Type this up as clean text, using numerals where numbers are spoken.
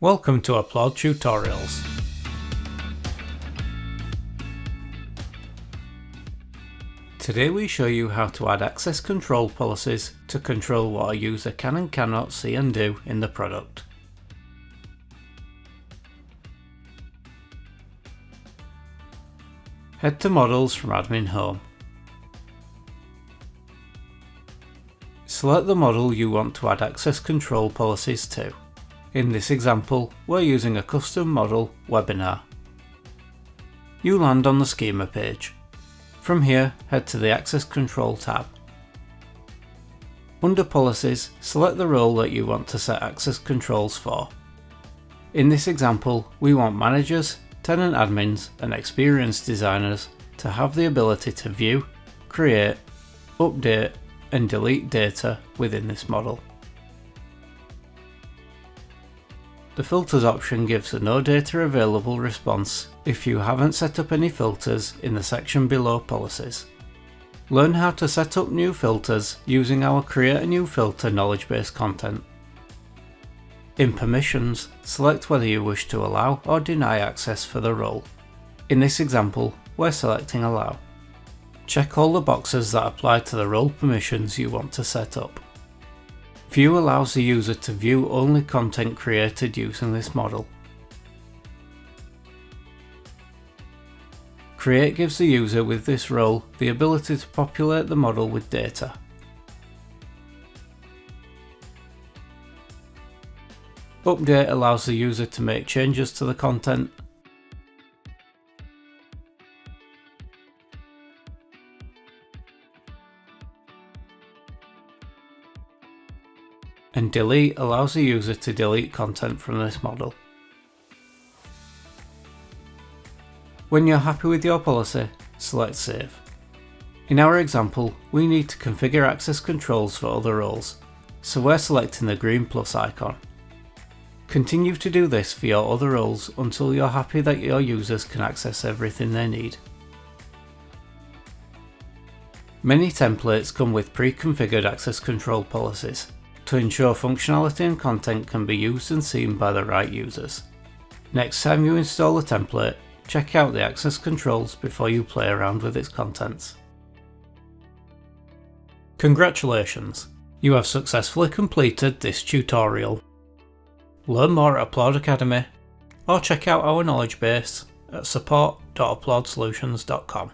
Welcome to Applaud Tutorials. Today we show you how to add access control policies to control what a user can and cannot see and do in the product. Head to Models from Admin Home. Select the model you want to add access control policies to. In this example, we're using a custom model webinar. You land on the schema page. From here, head to the Access Control tab. Under Policies, select the role that you want to set access controls for. In this example, we want managers, tenant admins, and experienced designers to have the ability to view, create, update, and delete data within this model. The Filters option gives a No Data Available response if you haven't set up any filters in the section below Policies. Learn how to set up new filters using our Create a New Filter knowledge base content. In Permissions, select whether you wish to allow or deny access for the role. In this example, we're selecting Allow. Check all the boxes that apply to the role permissions you want to set up. View allows the user to view only content created using this model. Create gives the user with this role the ability to populate the model with data. Update allows the user to make changes to the content. And Delete allows the user to delete content from this model. When you're happy with your policy, select Save. In our example, we need to configure access controls for other roles, so we're selecting the green plus icon. Continue to do this for your other roles until you're happy that your users can access everything they need. Many templates come with pre-configured access control policies to ensure functionality and content can be used and seen by the right users. Next time you install a template, check out the access controls before you play around with its contents. Congratulations! You have successfully completed this tutorial. Learn more at Applaud Academy or check out our knowledge base at support.applaudsolutions.com.